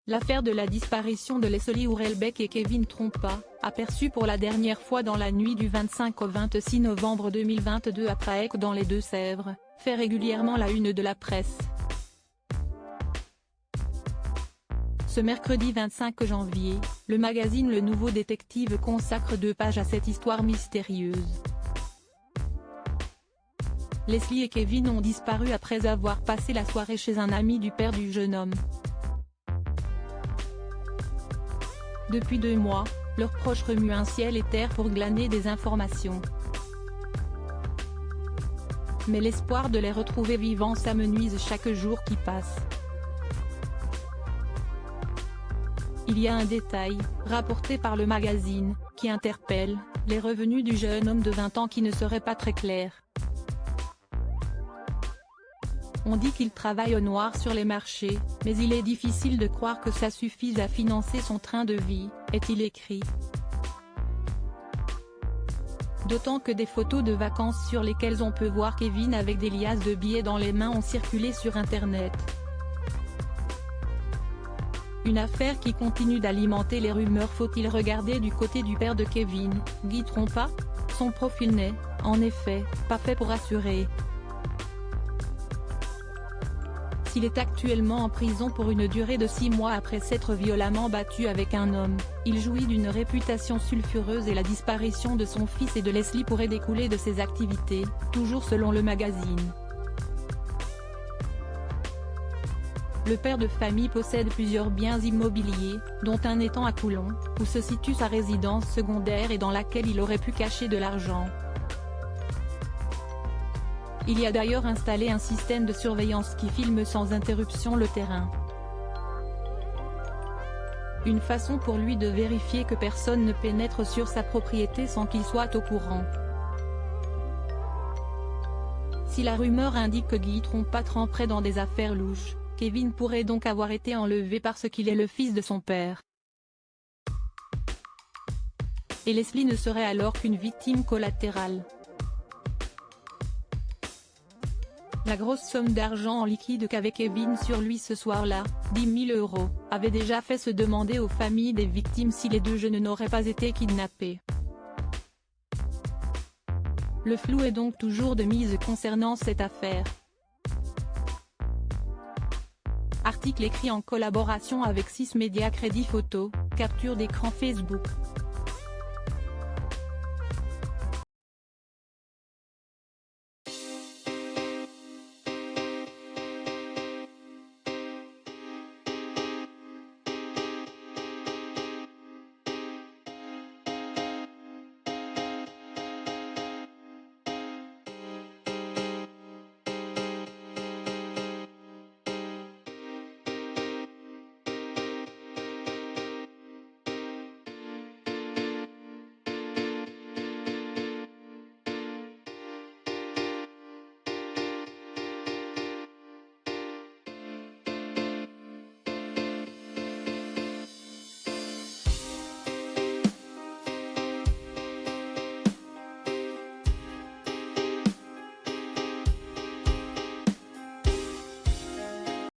L'affaire de la disparition de Leslie Hurlbeck et Kevin Trompa, aperçue pour la dernière fois dans la nuit du 25 au 26 novembre 2022 à Praec dans les Deux-Sèvres, fait régulièrement la une de la presse. Ce mercredi 25 janvier, le magazine Le Nouveau Détective consacre 2 pages à cette histoire mystérieuse. Leslie et Kevin ont disparu après avoir passé la soirée chez un ami du père du jeune homme. Depuis 2 mois, leurs proches remuent un ciel et terre pour glaner des informations. Mais l'espoir de les retrouver vivants s'amenuise chaque jour qui passe. Il y a un détail, rapporté par le magazine, qui interpelle, les revenus du jeune homme de 20 ans qui ne seraient pas très clairs. On dit qu'il travaille au noir sur les marchés, mais il est difficile de croire que ça suffise à financer son train de vie, est-il écrit. D'autant que des photos de vacances sur lesquelles on peut voir Kevin avec des liasses de billets dans les mains ont circulé sur internet. Une affaire qui continue d'alimenter les rumeurs. Faut-il regarder du côté du père de Kevin, Guy Trompa? Son profil n'est, en effet, pas fait pour assurer. S'il est actuellement en prison pour une durée de 6 mois après s'être violemment battu avec un homme, il jouit d'une réputation sulfureuse et la disparition de son fils et de Leslie pourrait découler de ses activités, toujours selon le magazine. Le père de famille possède plusieurs biens immobiliers, dont un étang à Coulon, où se situe sa résidence secondaire et dans laquelle il aurait pu cacher de l'argent. Il y a d'ailleurs installé un système de surveillance qui filme sans interruption le terrain. Une façon pour lui de vérifier que personne ne pénètre sur sa propriété sans qu'il soit au courant. Si la rumeur indique que Guy Trompa tremperait dans des affaires louches, Kevin pourrait donc avoir été enlevé parce qu'il est le fils de son père. Et Leslie ne serait alors qu'une victime collatérale. La grosse somme d'argent en liquide qu'avait Kevin sur lui ce soir-là, 10 000 €, avait déjà fait se demander aux familles des victimes si les 2 jeunes n'auraient pas été kidnappés. Le flou est donc toujours de mise concernant cette affaire. Article écrit en collaboration avec 6 médias. Crédit photo, capture d'écran Facebook.